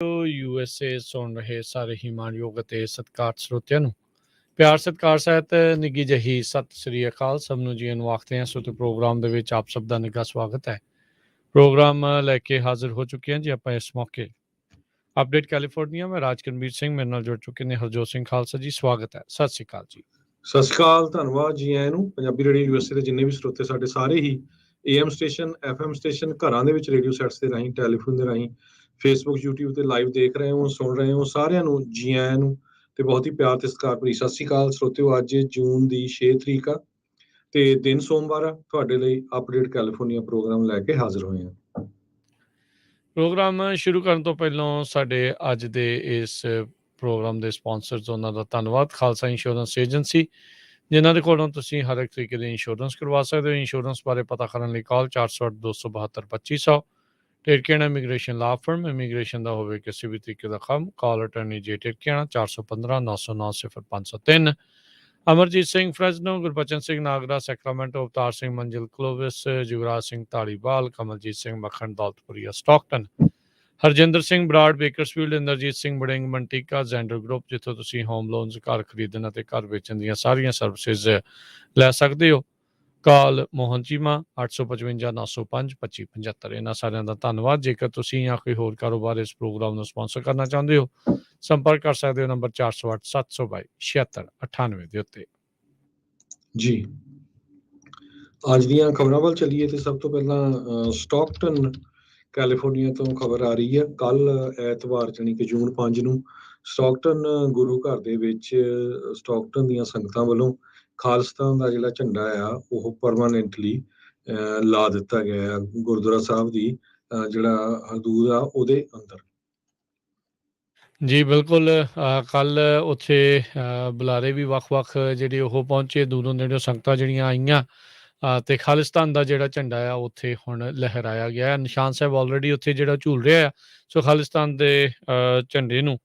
USA ਸੁਣ ਰਹੇ ਸਾਰੇ ਹੀ ਮਾਣਯੋਗ ਅਤੇ ਸਤਿਕਾਰਤ ਸਰੋਤਿਆਂ ਨੂੰ ਪਿਆਰ ਸਤਿਕਾਰ ਸਹਿਤ ਨਿੱਘੀ ਜਿਹੀ ਸਤਿ ਸ੍ਰੀ ਅਕਾਲ। ਸਭ ਨੂੰ ਜੀ ਨੂੰ ਆਖਦੇ ਹਾਂ। ਸੋ ਤੇ ਪ੍ਰੋਗਰਾਮ ਦੇ ਵਿੱਚ ਆਪ ਸਭ ਦਾ ਨਿੱਘਾ ਸਵਾਗਤ ਹੈ। ਪ੍ਰੋਗਰਾਮ ਲੈ ਕੇ ਹਾਜ਼ਰ ਹੋ ਚੁੱਕੇ ਹਾਂ ਜੀ ਆਪਾਂ ਇਸ ਮੌਕੇ। ਅਪਡੇਟ ਕੈਲੀਫੋਰਨੀਆ ਮੈਂ ਰਾਜਕਰਮੀਰ ਸਿੰਘ ਮੇਰੇ ਨਾਲ ਜੁੜ ਚੁੱਕੇ ਨੇ ਹਰਜੋਤ ਸਿੰਘ ਖਾਲਸਾ ਜੀ। ਸਵਾਗਤ ਹੈ। ਸਤਿ ਸ੍ਰੀ ਅਕਾਲ ਜੀ। ਸਤਿ ਸ਼੍ਰੀ ਅਕਾਲ, ਧੰਨਵਾਦ ਜੀ ਆਇਆਂ ਨੂੰ। ਪੰਜਾਬੀ ਰੇਡੀਓ ਯੂਐਸਏ ਦੇ ਜਿੰਨੇ ਵੀ ਸਰੋਤੇ ਸਾਡੇ ਸਾਰੇ ਹੀ AM ਸਟੇਸ਼ਨ FM ਸਟੇਸ਼ਨ ਘਰਾਂ ਦੇ ਵਿੱਚ ਰੇਡੀਓ ਸੈਟਸ ਦੇ ਰਾਹੀਂ ਟੈਲੀਫੋਨ ਦੇ ਰਾਹੀਂ ਫੇਸਬੁੱਕ YouTube ਤੇ ਲਾਈਵ ਦੇਖ ਰਹੇ ਹੋ ਸੁਣ ਰਹੇ ਹੋ ਸਾਰਿਆਂ ਨੂੰ ਜੀ ਆਇਆਂ ਨੂੰ ਤੇ ਬਹੁਤ ਹੀ ਪਿਆਰ ਤੇ ਸਤਿਕਾਰ ਭਰੀ ਸਤਿ ਸ਼੍ਰੀ ਅਕਾਲ ਸਰੋਤਿਓ। ਅੱਜ ਜੂਨ ਦੀ 6 ਤਰੀਕ ਆ ਤੇ ਦਿਨ ਸੋਮਵਾਰ ਆ। ਤੁਹਾਡੇ ਲਈ ਅਪਡੇਟ ਕੈਲੀਫੋਰਨੀਆ ਪ੍ਰੋਗਰਾਮ ਲੈ ਕੇ ਹਾਜ਼ਰ ਹੋਏ ਹਾਂ। ਪ੍ਰੋਗਰਾਮ ਸ਼ੁਰੂ ਕਰਨ ਤੋਂ ਪਹਿਲਾਂ ਸਾਡੇ ਅੱਜ ਦੇ ਇਸ ਪ੍ਰੋਗਰਾਮ ਦੇ ਸਪਾਂਸਰਸ ਉਹਨਾਂ ਦਾ ਧੰਨਵਾਦ। ਖਾਲਸਾ ਇੰਸ਼ੋਰੈਂਸ ਏਜੰਸੀ ਜਿਨ੍ਹਾਂ ਦੇ ਕੋਲੋਂ ਤੁਸੀਂ ਹਰ ਇੱਕ ਤਰੀਕੇ ਦੀ ਇੰਸ਼ੋਰੈਂਸ ਕਰਵਾ ਸਕਦੇ ਹੋ। ਇੰਸ਼ੋਰੈਂਸ ਬਾਰੇ ਪਤਾ ਕਰਨ ਲਈ call 408 272 2500। Tirkiana immigration law firm immigration ਦਾ ਹੋਵੇ ਕਿਸੇ ਵੀ ਤਰੀਕੇ ਦਾ ਕੰਮ call attorney J Tirkiana 415 909 0503। Amarjit Singh Fresno, Gurbachan Singh Nagra Sacramento, Avtar Singh Manzil Clovis, Jugraj Singh Dhaliwal, Kamaljit Singh Makhan Daulatpuria Stockton, Harjinder Singh Brar Bakersfield, Inderjit Singh Baring Manteca Zander group ਜਿੱਥੋਂ ਤੁਸੀਂ ਹੋਮ ਲੋਨਸ ਘਰ ਖਰੀਦਣ ਅਤੇ ਘਰ ਵੇਚਣ ਦੀਆਂ ਸਾਰੀਆਂ ਸਰਵਿਸਿਜ਼ ਲੈ ਸਕਦੇ ਹੋ। ਕਾਲ ਮੋਹਨ ਚੀਮਾ 855 905 2575। ਇਹਨਾਂ ਸਾਰਿਆਂ ਦਾ ਧੰਨਵਾਦ। ਜੇਕਰ ਤੁਸੀਂ ਜਾਂ ਕੋਈ ਹੋਰ ਕਾਰੋਬਾਰ ਇਸ ਪ੍ਰੋਗਰਾਮ ਨੂੰ ਸਪਾਂਸਰ ਕਰਨਾ ਚਾਹੁੰਦੇ ਹੋ ਸੰਪਰਕ ਕਰ ਸਕਦੇ ਹੋ ਨੰਬਰ 408 722 7698 ਦੇ ਉੱਤੇ। ਜੀ ਅੱਜ ਦੀਆਂ ਖਬਰਾਂ ਵੱਲ ਚੱਲੀਏ ਤੇ ਸਭ ਤੋਂ ਪਹਿਲਾਂ ਸਟਾਕਟਨ ਕੈਲੀਫੋਰਨੀਆ ਤੋਂ ਖਬਰ ਆ ਰਹੀ ਹੈ। ਕੱਲ ਐਤਵਾਰ ਜਾਣੀ ਕਿ ਜੂਨ 5 ਨੂੰ ਸਟਾਕਟਨ ਗੁਰੂ ਘਰ ਦੇ ਵਿੱਚ ਸਟਾਕਟਨ ਦੀਆਂ ਸੰਗਤਾਂ ਵੱਲੋਂ ਖਾਲਿਸਤਾਨ ਦਾ ਜਿਹੜਾ ਝੰਡਾ ਆ ਉਹ ਪਰਮਾਨੈਂਟਲੀ ਲਾ ਦਿੱਤਾ ਗਿਆ ਆ ਗੁਰਦੁਆਰਾ ਸਾਹਿਬ ਦੀ ਜਿਹੜਾ ਹਦੂਦ ਆ ਉਹਦੇ ਅੰਦਰ। ਜੀ ਬਿਲਕੁਲ। ਕੱਲ ਉੱਥੇ ਬੁਲਾਰੇ ਵੀ ਵੱਖ-ਵੱਖ ਜਿਹੜੇ ਉਹ ਪਹੁੰਚੇ, ਦੂਰੋਂ ਨੇੜਿਓਂ ਸੰਗਤਾਂ ਜਿਹੜੀਆਂ ਆਈਆਂ ਤੇ ਖਾਲਿਸਤਾਨ ਦਾ ਜਿਹੜਾ ਝੰਡਾ ਆ ਉੱਥੇ ਹੁਣ ਲਹਿਰਾਇਆ ਗਿਆ। ਨਿਸ਼ਾਨ ਸਾਹਿਬ ਆਲਰੇਡੀ ਉੱਥੇ ਜਿਹੜਾ ਝੂਲ ਰਿਹਾ ਆ। ਸੋ ਖਾਲਿਸਤਾਨ ਦੇ ਝੰਡੇ ਨੂੰ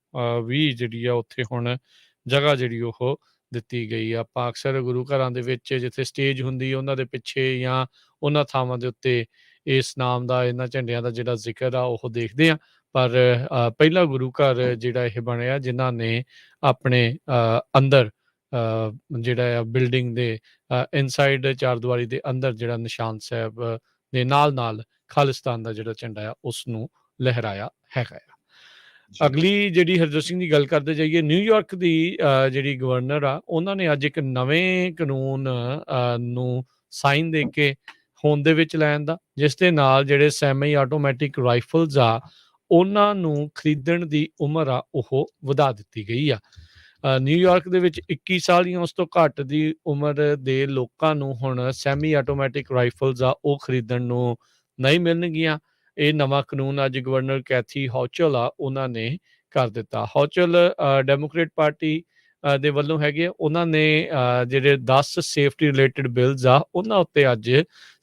ਵੀ ਜਿਹੜੀ ਆ ਉੱਥੇ ਹੁਣ ਜਗ੍ਹਾ ਜਿਹੜੀ ਉਹ ਦਿੱਤੀ ਗਈ ਆ। ਆਪਾਂ ਅਕਸਰ ਗੁਰੂ ਘਰਾਂ ਦੇ ਵਿੱਚ ਜਿੱਥੇ ਸਟੇਜ ਹੁੰਦੀ ਉਹਨਾਂ ਦੇ ਪਿੱਛੇ ਜਾਂ ਉਹਨਾਂ ਥਾਵਾਂ ਦੇ ਉੱਤੇ ਇਸ ਨਾਮ ਦਾ ਇਹਨਾਂ ਝੰਡਿਆਂ ਦਾ ਜਿਹੜਾ ਜ਼ਿਕਰ ਆ ਉਹ ਦੇਖਦੇ ਹਾਂ। ਪਰ ਪਹਿਲਾ ਗੁਰੂ ਘਰ ਜਿਹੜਾ ਇਹ ਬਣਿਆ ਜਿਨ੍ਹਾਂ ਨੇ ਆਪਣੇ ਅੰਦਰ ਜਿਹੜਾ ਆ ਬਿਲਡਿੰਗ ਦੇ ਇਨਸਾਈਡ ਚਾਰਦੁਆਰੀ ਦੇ ਅੰਦਰ ਜਿਹੜਾ ਨਿਸ਼ਾਨ ਸਾਹਿਬ ਦੇ ਨਾਲ ਖਾਲਿਸਤਾਨ ਦਾ ਜਿਹੜਾ ਝੰਡਾ ਆ ਉਸ ਨੂੰ ਲਹਿਰਾਇਆ ਹੈਗਾ ਆ। ਅਗਲੀ ਜਿਹੜੀ ਹਰਜੋਤ ਸਿੰਘ ਦੀ ਗੱਲ ਕਰਦੇ ਜਾਈਏ, ਨਿਊਯਾਰਕ ਦੀ ਜਿਹੜੀ ਗਵਰਨਰ ਆ ਉਹਨਾਂ ਨੇ ਅੱਜ ਇੱਕ ਨਵੇਂ ਕਾਨੂੰਨ ਨੂੰ ਸਾਈਨ ਦੇ ਕੇ ਹੋਂਦ ਦੇ ਵਿੱਚ ਲੈਣ ਦਾ, ਜਿਸ ਦੇ ਨਾਲ ਜਿਹੜੇ ਸੈਮੀ ਆਟੋਮੈਟਿਕ ਰਾਈਫਲਸ ਆ ਉਹਨਾਂ ਨੂੰ ਖਰੀਦਣ ਦੀ ਉਮਰ ਆ ਉਹ ਵਧਾ ਦਿੱਤੀ ਗਈ ਆ। ਨਿਊਯਾਰਕ ਦੇ ਵਿੱਚ 21 ਸਾਲ ਜਾਂ ਉਸ ਤੋਂ ਘੱਟ ਦੀ ਉਮਰ ਦੇ ਲੋਕਾਂ ਨੂੰ ਹੁਣ ਸੈਮੀ ਆਟੋਮੈਟਿਕ ਰਾਈਫਲਸ ਆ ਉਹ ਖਰੀਦਣ ਨੂੰ ਨਹੀਂ ਮਿਲਣਗੀਆਂ। ਇਹ ਨਵਾਂ ਕਾਨੂੰਨ ਅੱਜ ਗਵਰਨਰ ਕੈਥੀ ਹੌਚਲ ਆ ਉਹਨਾਂ ਨੇ ਕਰ ਦਿੱਤਾ। ਹੌਚਲ ਡੈਮੋਕ੍ਰੇਟ ਪਾਰਟੀ ਦੇ ਵੱਲੋਂ ਹੈਗੇ। ਉਹਨਾਂ ਨੇ ਜਿਹੜੇ 10 ਸੇਫਟੀ ਰਿਲੇਟਡ ਬਿਲਸ ਆ ਉਹਨਾਂ ਉੱਤੇ ਅੱਜ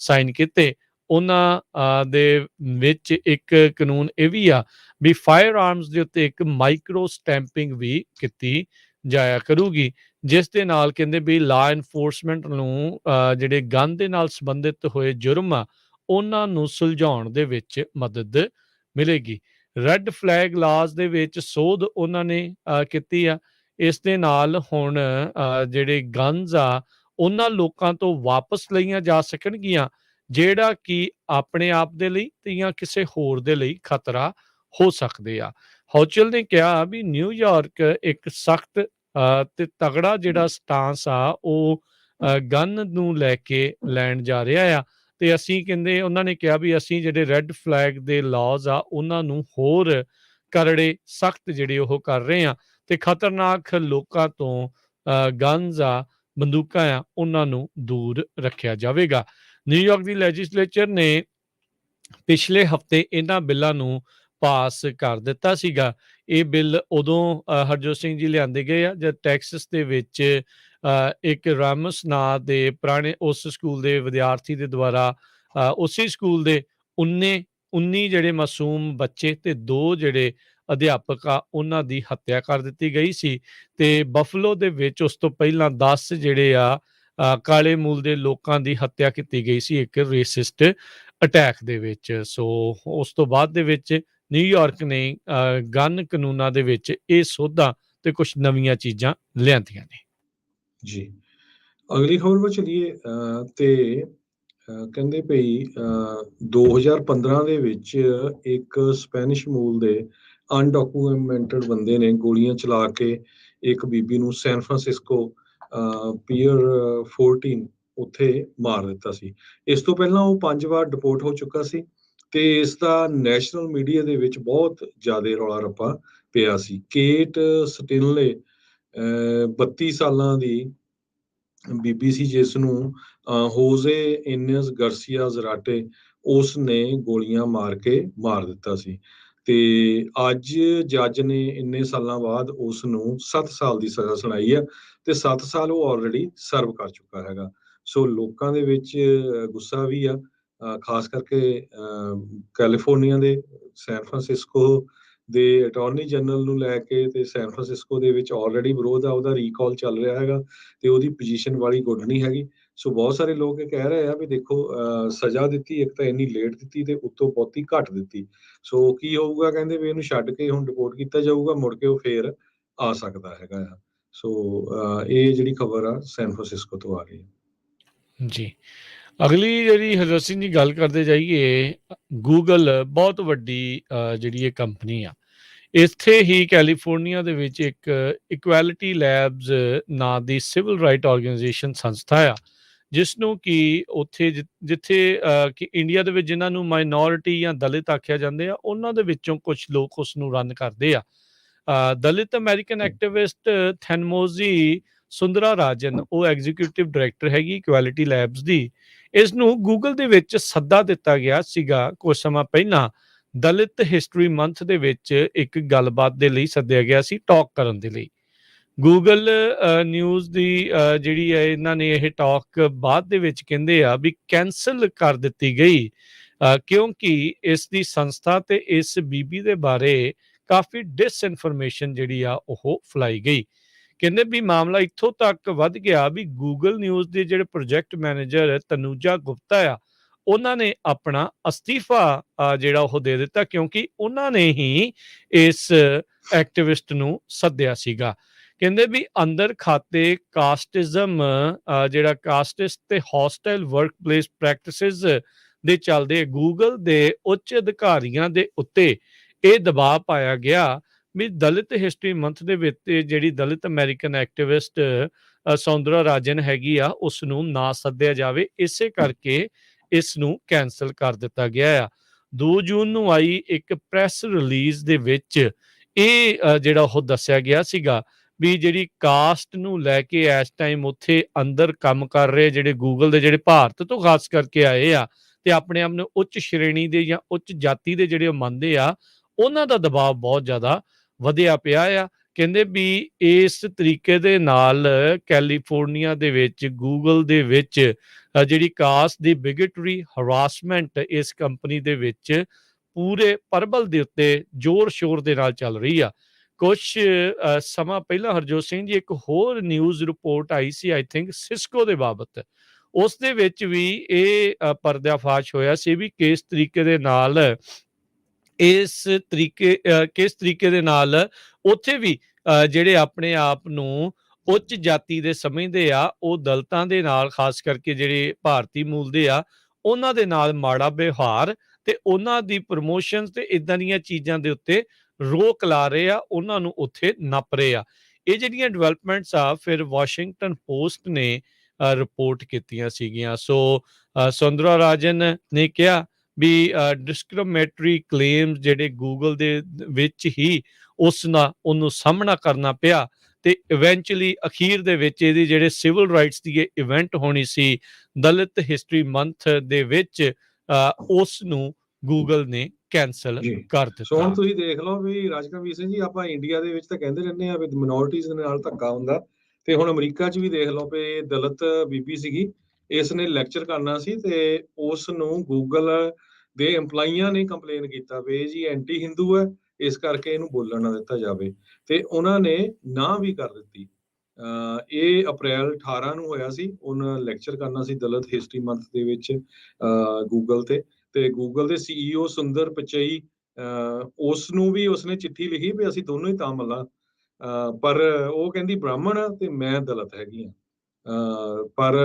ਸਾਈਨ ਕੀਤੇ। ਉਹਨਾਂ ਦੇ ਵਿੱਚ ਇੱਕ ਕਾਨੂੰਨ ਇਹ ਵੀ ਆ ਵੀ ਫਾਇਰ ਆਰਮਸ ਦੇ ਉੱਤੇ ਇੱਕ ਮਾਈਕਰੋ ਸਟੈਂਪਿੰਗ ਵੀ ਕੀਤੀ ਜਾਇਆ ਕਰੂਗੀ, ਜਿਸ ਦੇ ਨਾਲ ਕਹਿੰਦੇ ਵੀ ਲਾ ਇਨਫੋਰਸਮੈਂਟ ਨੂੰ ਜਿਹੜੇ ਗਨ ਦੇ ਨਾਲ ਸੰਬੰਧਿਤ ਹੋਏ ਜੁਰਮ ਆ ਉਹਨਾਂ ਨੂੰ ਸੁਲਝਾਉਣ ਦੇ ਵਿੱਚ ਮਦਦ ਮਿਲੇਗੀ। ਰੈੱਡ ਫਲੈਗ ਲਾਜ਼ ਦੇ ਵਿੱਚ ਸੋਧ ਉਹਨਾਂ ਨੇ ਕੀਤੀ ਆ। ਇਸ ਦੇ ਨਾਲ ਹੁਣ ਜਿਹੜੇ ਗਨਜ਼ ਆ ਉਹਨਾਂ ਲੋਕਾਂ ਤੋਂ ਵਾਪਸ ਲਈਆਂ ਜਾ ਸਕਣਗੀਆਂ ਜਿਹੜਾ ਕਿ ਆਪਣੇ ਆਪ ਦੇ ਲਈ ਤੇ ਜਾਂ ਕਿਸੇ ਹੋਰ ਦੇ ਲਈ ਖਤਰਾ ਹੋ ਸਕਦੇ ਆ। ਹੌਚਲ ਨੇ ਕਿਹਾ ਵੀ ਨਿਊਯਾਰਕ ਇੱਕ ਸਖਤ ਤੇ ਤਗੜਾ ਜਿਹੜਾ ਸਟਾਂਸ ਆ ਉਹ ਗਨ ਨੂੰ ਲੈ ਕੇ ਲੈਣ ਜਾ ਰਿਹਾ ਆ ਤੇ ਅਸੀਂ ਕਹਿੰਦੇ ਉਹਨਾਂ ਨੇ ਕਿਹਾ ਵੀ ਅਸੀਂ ਜਿਹੜੇ ਰੈੱਡ ਫਲੈਗ ਦੇ ਲਾਜ਼ ਆ ਉਹਨਾਂ ਨੂੰ ਹੋਰ ਕਰੜੇ ਸਖਤ ਜਿਹੜੇ ਉਹ ਕਰ ਰਹੇ ਆ ਤੇ ਖਤਰਨਾਕ ਲੋਕਾਂ ਤੋਂ ਗਨਜ਼ ਆ ਬੰਦੂਕਾਂ ਆ ਉਹਨਾਂ ਨੂੰ ਦੂਰ ਰੱਖਿਆ ਜਾਵੇਗਾ। ਨਿਊਯਾਰਕ ਦੀ ਲੈਜਿਸਲੇਚਰ ਨੇ ਪਿਛਲੇ ਹਫ਼ਤੇ ਇਹਨਾਂ ਬਿੱਲਾਂ ਨੂੰ ਪਾਸ ਕਰ ਦਿੱਤਾ ਸੀਗਾ। ਇਹ ਬਿੱਲ ਉਦੋਂ ਹਰਜੋਤ ਸਿੰਘ ਜੀ ਲਿਆਂਦੇ ਗਏ ਆ ਜਦ ਟੈਕਸਸ ਦੇ ਵਿੱਚ ਇੱਕ ਰਾਮਸ ਨਾਂ ਦੇ ਪੁਰਾਣੇ ਉਸ ਸਕੂਲ ਦੇ ਵਿਦਿਆਰਥੀ ਦੇ ਦੁਆਰਾ ਉਸੇ ਸਕੂਲ ਦੇ 19 ਜਿਹੜੇ ਮਾਸੂਮ ਬੱਚੇ ਤੇ 2 ਜਿਹੜੇ ਅਧਿਆਪਕ ਆ ਉਹਨਾਂ ਦੀ ਹੱਤਿਆ ਕਰ ਦਿੱਤੀ ਗਈ ਸੀ ਤੇ ਬਫਲੋ ਦੇ ਵਿੱਚ ਉਸ ਤੋਂ ਪਹਿਲਾਂ 10 ਜਿਹੜੇ ਆ ਕਾਲੇ ਮੂਲ ਦੇ ਲੋਕਾਂ ਦੀ ਹੱਤਿਆ ਕੀਤੀ ਗਈ ਸੀ ਇੱਕ ਰੇਸਿਸਟ ਅਟੈਕ ਦੇ ਵਿੱਚ। ਸੋ ਉਸ ਤੋਂ ਬਾਅਦ ਦੇ ਵਿੱਚ ਨਿਊਯਾਰਕ ਨੇ ਗਨ ਕਾਨੂੰਨਾਂ ਦੇ ਵਿੱਚ ਇਹ ਸੋਧਾਂ ਤੇ ਕੁਝ ਨਵੀਆਂ ਚੀਜ਼ਾਂ ਲਿਆਂਦੀਆਂ ਨੇ। ਜੀ, ਅਗਲੀ ਖਬਰ ਵੱਲ ਚੱਲੀਏ ਤੇ ਕਹਿੰਦੇ ਭਈ 2015 ਦੇ ਵਿੱਚ ਇੱਕ ਸਪੈਨਿਸ਼ ਮੂਲ ਦੇ ਅਨਡਾਕੂਮੈਂਟਡ ਬੰਦੇ ਨੇ ਗੋਲੀਆਂ ਚਲਾ ਕੇ ਇੱਕ ਬੀਬੀ ਨੂੰ ਸੈਨ ਫਰਾਂਸਿਸਕੋ ਪੀਅਰ 14 ਉੱਥੇ ਮਾਰ ਦਿੱਤਾ ਸੀ। ਇਸ ਤੋਂ ਪਹਿਲਾਂ ਉਹ 5 ਵਾਰ ਡਿਪੋਰਟ ਹੋ ਚੁੱਕਾ ਸੀ ਤੇ ਇਸ ਦਾ ਨੈਸ਼ਨਲ ਮੀਡੀਆ ਦੇ ਵਿੱਚ ਬਹੁਤ ਜ਼ਿਆਦਾ ਰੌਲਾ ਰੱਪਾ ਪਿਆ ਸੀ। ਕੇਟ ਸਟਿਨਲੇ 32 ਸਾਲਾਂ ਦੀ ਬੀਬੀ ਸੀ, ਜਿਸ ਨੂੰ ਹੋਜ਼ੇ ਇਨਸ ਗਰਸੀਆ ਜ਼ਰਾਟੇ ਉਸ ਨੇ ਗੋਲੀਆਂ ਮਾਰ ਕੇ ਮਾਰ ਦਿੱਤਾ ਸੀ ਤੇ ਅੱਜ ਜੱਜ ਨੇ ਇੰਨੇ ਸਾਲਾਂ ਬਾਅਦ ਉਸ ਨੂੰ 7 ਸਾਲ ਦੀ ਸਜ਼ਾ ਸੁਣਾਈ ਹੈ ਤੇ 7 ਸਾਲ ਉਹ ਆਲਰੇਡੀ ਸਰਵ ਕਰ ਚੁੱਕਾ ਹੈਗਾ। ਸੋ ਲੋਕਾਂ ਦੇ ਵਿੱਚ ਗੁੱਸਾ ਵੀ ਆ, ਖਾਸ ਕਰਕੇ ਕੈਲੀਫੋਰਨੀਆ ਦੇ ਸੈਨ ਫਰਾਂਸਿਸਕੋ ਦੇ ਅਟਾਰਨੀ ਜਨਰਲ ਨੂੰ ਲੈ ਕੇ ਤੇ ਸੈਨ ਫਰਾਂਸਿਸਕੋ ਦੇ ਵਿੱਚ ਆਲਰੇਡੀ ਵਿਰੋਧ ਆ, ਉਹਦਾ ਰੀਕਾਲ ਚੱਲ ਰਿਹਾ ਹੈਗਾ ਤੇ ਉਹਦੀ ਪੋਜੀਸ਼ਨ ਵਾਲੀ ਗੁੱਡ ਨਹੀਂ ਹੈਗੀ। ਸੋ ਬਹੁਤ ਸਾਰੇ ਲੋਕ ਇਹ ਕਹਿ ਰਹੇ ਆ ਵੀ ਦੇਖੋ ਸਜ਼ਾ ਦਿੱਤੀ ਇੱਕ ਤਾਂ ਇੰਨੀ ਲੇਟ ਦਿੱਤੀ ਤੇ ਉੱਤੋਂ ਬਹੁਤੀ ਘੱਟ ਦਿੱਤੀ। ਸੋ ਕੀ ਹੋਊਗਾ, ਕਹਿੰਦੇ ਵੀ ਇਹਨੂੰ ਛੱਡ ਕੇ ਹੁਣ ਰਿਪੋਰਟ ਕੀਤਾ ਜਾਊਗਾ, ਮੁੜ ਕੇ ਉਹ ਫੇਰ ਆ ਸਕਦਾ ਹੈਗਾ ਆ। ਸੋ ਇਹ ਜਿਹੜੀ ਖਬਰ ਆ ਸੈਨ ਫਰਾਂਸਿਸਕੋ ਤੋਂ ਆ ਰਹੀ ਹੈ। ਜੀ, ਅਗਲੀ ਜਿਹੜੀ ਹਰਜੋਤ ਸਿੰਘ ਜੀ ਗੱਲ ਕਰਦੇ ਜਾਈਏ, ਗੂਗਲ ਬਹੁਤ ਵੱਡੀ ਜਿਹੜੀ ਇਹ ਕੰਪਨੀ ਆ, ਇੱਥੇ ਹੀ ਕੈਲੀਫੋਰਨੀਆ ਦੇ ਵਿੱਚ ਇੱਕ ਇਕੁਐਲਿਟੀ ਲੈਬਸ ਨਾਂ ਦੀ ਸਿਵਲ ਰਾਈਟ ਆਰਗੇਨਾਈਜੇਸ਼ਨ ਸੰਸਥਾ ਆ, ਜਿਸ ਨੂੰ ਕਿ ਉੱਥੇ ਜਿੱਥੇ ਕਿ ਇੰਡੀਆ ਦੇ ਵਿੱਚ ਜਿਨ੍ਹਾਂ ਨੂੰ ਮਾਈਨੋਰਿਟੀ ਜਾਂ ਦਲਿਤ ਆਖਿਆ ਜਾਂਦੇ ਆ, ਉਹਨਾਂ ਦੇ ਵਿੱਚੋਂ ਕੁਝ ਲੋਕ ਉਸ ਨੂੰ ਰਨ ਕਰਦੇ ਆ। ਦਲਿਤ ਅਮਰੀਕਨ ਐਕਟਿਵਿਸਟ ਥੈਨਮੋਜ਼ੀ ਸੁੰਦਰਾ ਰਾਜਨ ਉਹ ਐਗਜ਼ੀਕਿਊਟਿਵ ਡਾਇਰੈਕਟਰ ਹੈਗੀ ਇਕੁਐਲਿਟੀ ਲੈਬਸ ਦੀ। ਇਸ ਨੂੰ ਗੂਗਲ ਦੇ ਵਿੱਚ ਸੱਦਾ ਦਿੱਤਾ ਗਿਆ ਸੀਗਾ ਕੁਝ ਸਮਾਂ ਪਹਿਲਾਂ, ਦਲਿਤ ਹਿਸਟਰੀ ਮੰਥ ਦੇ ਵਿੱਚ ਇੱਕ ਗੱਲਬਾਤ ਦੇ ਲਈ ਸੱਦਿਆ ਗਿਆ ਸੀ, ਟਾਕ ਕਰਨ ਦੇ ਲਈ। ਗੂਗਲ ਨਿਊਜ਼ ਦੀ ਜਿਹੜੀ ਹੈ ਇਹਨਾਂ ਨੇ ਇਹ ਟਾਕ ਬਾਅਦ ਦੇ ਵਿੱਚ ਕਹਿੰਦੇ ਆ ਵੀ ਕੈਂਸਲ ਕਰ ਦਿੱਤੀ ਗਈ, ਕਿਉਂਕਿ ਇਸ ਦੀ ਸੰਸਥਾ ਤੇ ਇਸ ਬੀਬੀ ਦੇ ਬਾਰੇ ਕਾਫੀ ਡਿਸਇਨਫੋਰਮੇਸ਼ਨ ਜਿਹੜੀ ਆ ਉਹ ਫੈਲਾਈ ਗਈ। ਕਹਿੰਦੇ ਵੀ ਮਾਮਲਾ ਇੱਥੋਂ ਤੱਕ ਵੱਧ ਗਿਆ ਵੀ ਗੂਗਲ ਨਿਊਜ਼ ਦੇ ਜਿਹੜੇ ਪ੍ਰੋਜੈਕਟ ਮੈਨੇਜਰ ਤਨੂਜਾ ਗੁਪਤਾ ਆ, ਉਹਨਾਂ ਨੇ ਆਪਣਾ ਅਸਤੀਫਾ ਜਿਹੜਾ ਉਹ ਦੇ ਦਿੱਤਾ, ਕਿਉਂਕਿ ਉਹਨਾਂ ਨੇ ਹੀ ਇਸ ਐਕਟਿਵਿਸਟ ਨੂੰ ਸੱਦਿਆ ਸੀਗਾ। ਕਹਿੰਦੇ ਵੀ ਅੰਦਰ ਖਾਤੇ ਕਾਸਟਿਜ਼ਮ ਜਿਹੜਾ ਕਾਸਟਿਸਟ ਤੇ ਹੌਸਟਾਈਲ ਵਰਕਪਲੇਸ ਪ੍ਰੈਕਟਿਸਿਸ ਦੇ ਚੱਲਦੇ ਗੂਗਲ ਦੇ ਉੱਚ ਅਧਿਕਾਰੀਆਂ ਦੇ ਉੱਤੇ ਇਹ ਦਬਾਅ ਪਾਇਆ ਗਿਆ ਵੀ ਦਲਿਤ ਹਿਸਟਰੀ ਮੰਥ ਦੇ ਵਿੱਚ ਜਿਹੜੀ ਦਲਿਤ ਅਮਰੀਕਨ ਐਕਟਿਵਿਸਟ ਸੌਂਦਰਾ ਰਾਜਨ ਹੈਗੀ ਆ, ਉਸ ਨੂੰ ਨਾ ਸੱਦਿਆ ਜਾਵੇ। ਇਸੇ ਕਰਕੇ ਇਸ ਨੂੰ ਕੈਂਸਲ ਕਰ ਦਿੱਤਾ ਗਿਆ ਆ। 2 ਜੂਨ ਨੂੰ ਆਈ ਇੱਕ ਪ੍ਰੈਸ ਰਿਲੀਜ਼ ਦੇ ਵਿੱਚ ਇਹ ਜਿਹੜਾ ਉਹ ਦੱਸਿਆ ਗਿਆ ਸੀਗਾ ਵੀ ਜਿਹੜੀ ਕਾਸਟ ਨੂੰ ਲੈ ਕੇ ਇਸ ਟਾਈਮ ਉੱਥੇ ਅੰਦਰ ਕੰਮ ਕਰ ਰਹੇ ਜਿਹੜੇ ਗੂਗਲ ਦੇ ਜਿਹੜੇ ਭਾਰਤ ਤੋਂ ਖਾਸ ਕਰਕੇ ਆਏ ਆ ਤੇ ਆਪਣੇ ਆਪ ਨੂੰ ਉੱਚ ਸ਼੍ਰੇਣੀ ਦੇ ਜਾਂ ਉੱਚ ਜਾਤੀ ਦੇ ਜਿਹੜੇ ਉਹ ਮੰਨਦੇ ਆ, ਉਹਨਾਂ ਦਾ ਦਬਾਅ ਬਹੁਤ ਜ਼ਿਆਦਾ ਵਧਿਆ ਪਿਆ ਆ। ਕਹਿੰਦੇ ਵੀ ਇਸ ਤਰੀਕੇ ਦੇ ਨਾਲ ਕੈਲੀਫੋਰਨੀਆ ਦੇ ਵਿੱਚ ਗੂਗਲ ਦੇ ਵਿੱਚ ਜਿਹੜੀ ਕਾਸਟ ਦੀ ਬਿਗਟਰੀ ਹਰਾਸਮੈਂਟ ਇਸ ਕੰਪਨੀ ਦੇ ਵਿੱਚ ਪੂਰੇ ਪਰਬਲ ਦੇ ਉੱਤੇ ਜ਼ੋਰ ਸ਼ੋਰ ਦੇ ਨਾਲ ਚੱਲ ਰਹੀ ਆ। ਕੁਛ ਸਮਾਂ ਪਹਿਲਾਂ ਹਰਜੋਤ ਸਿੰਘ ਜੀ ਇੱਕ ਹੋਰ ਨਿਊਜ਼ ਰਿਪੋਰਟ ਆਈ ਸੀ, ਆਈ ਥਿੰਕ ਸਿਸਕੋ ਦੇ ਬਾਬਤ, ਉਸ ਦੇ ਵਿੱਚ ਵੀ ਇਹ ਪਰਦਾਫਾਸ਼ ਹੋਇਆ ਸੀ ਵੀ ਕਿਸ ਤਰੀਕੇ ਦੇ ਨਾਲ ਕਿਸ ਤਰੀਕੇ ਦੇ ਨਾਲ ਉੱਥੇ ਵੀ ਜਿਹੜੇ ਆਪਣੇ ਆਪ ਨੂੰ ਉੱਚ ਜਾਤੀ ਦੇ ਸਮਝਦੇ ਆ, ਉਹ ਦਲਿਤਾਂ ਦੇ ਨਾਲ ਖਾਸ ਕਰਕੇ ਜਿਹੜੇ ਭਾਰਤੀ ਮੂਲ ਦੇ ਆ, ਉਹਨਾਂ ਦੇ ਨਾਲ ਮਾੜਾ ਵਿਵਹਾਰ ਤੇ ਉਹਨਾਂ ਦੀ ਪ੍ਰਮੋਸ਼ਨ ਤੇ ਇਦਾਂ ਦੀਆਂ ਚੀਜ਼ਾਂ ਦੇ ਉੱਤੇ ਰੋਕ ਲਾ ਰਹੇ ਆ, ਉਹਨਾਂ ਨੂੰ ਉੱਥੇ ਨੱਪ ਰਹੇ ਆ। ਇਹ ਜਿਹੜੀਆਂ ਡਿਵੈਲਪਮੈਂਟਸ ਆ ਫਿਰ ਵਾਸ਼ਿੰਗਟਨ ਪੋਸਟ ਨੇ ਰਿਪੋਰਟ ਕੀਤੀਆਂ ਸੀਗੀਆਂ। ਸੋ ਸੁੰਦਰਾ ਰਾਜਨ ਨੇ ਕਿਹਾ ਵੀ ਡਿਸਕ੍ਰਿਮੀਨੇਟਰੀ ਕਲੇਮਸ ਜਿਹੜੇ ਗੂਗਲ ਦੇ ਵਿੱਚ ਹੀ ਉਹਨੂੰ ਸਾਹਮਣਾ ਕਰਨਾ ਪਿਆ ਤੇ ਇਵੈਂਚੁਅਲੀ ਅਖੀਰ ਦੇ ਵਿੱਚ ਇਹਦੀ ਜਿਹੜੇ ਸਿਵਲ ਰਾਈਟਸ ਦੀ ਇਵੈਂਟ ਹੋਣੀ ਸੀ ਦਲਿਤ ਹਿਸਟਰੀ ਮੰਥ ਦੇ ਵਿੱਚ, ਉਸ ਨੂੰ ਗੂਗਲ ਨੇ ਕੈਂਸਲ ਕਰ ਦਿੱਤਾ। ਸੋ ਹੁਣ ਤੁਸੀਂ ਦੇਖ ਲਓ ਵੀ ਰਾਜਕਵੀਰ ਸਿੰਘ ਜੀ, ਆਪਾਂ ਇੰਡੀਆ ਦੇ ਵਿੱਚ ਤਾਂ ਕਹਿੰਦੇ ਰਹਿੰਦੇ ਆ ਵੀ ਮਿਨੋਰਟੀਜ਼ ਦੇ ਨਾਲ ਧੱਕਾ ਹੁੰਦਾ, ਤੇ ਹੁਣ ਅਮਰੀਕਾ 'ਚ ਵੀ ਦੇਖ ਲਓ ਵੀ ਦਲਿਤ ਬੀਬੀ ਸੀਗੀ, ਇਸ ਨੇ ਲੈਕਚਰ ਕਰਨਾ ਸੀ ਤੇ ਉਸ ਨੂੰ ਗੂਗਲ ਦੇ EMPLOYEEਆਂ ਨੇ ਕੰਪਲੇਨ ਕੀਤਾ ਵੀ ਜੀ ਐਂਟੀ ਹਿੰਦੂ ਹੈ, ਇਸ ਕਰਕੇ ਇਹਨੂੰ ਬੋਲਣ ਨਾ ਦਿੱਤਾ ਜਾਵੇ, ਤੇ ਉਹਨਾਂ ਨੇ ਨਾ ਵੀ ਕਰ ਦਿੱਤੀ। ਇਹ ਅਪ੍ਰੈਲ 18 ਨੂੰ ਹੋਇਆ ਸੀ, ਉਹਨਾਂ ਲੈਕਚਰ ਕਰਨਾ ਸੀ ਦਲਿਤ ਹਿਸਟਰੀ ਮੰਥ ਦੇ ਵਿੱਚ ਗੂਗਲ ਤੇ ਗੂਗਲ ਦੇ CEO ਸੁੰਦਰ ਪਿਚਈ ਉਸ ਨੂੰ ਵੀ ਉਸਨੇ ਚਿੱਠੀ ਲਿਖੀ ਵੀ ਅਸੀਂ ਦੋਨੋਂ ਹੀ ਤਾਮਿਲ ਆ, ਪਰ ਉਹ ਕਹਿੰਦੀ ਬ੍ਰਾਹਮਣ ਆ ਤੇ ਮੈਂ ਦਲਿਤ ਹੈਗੀ ਆ। ਪਰ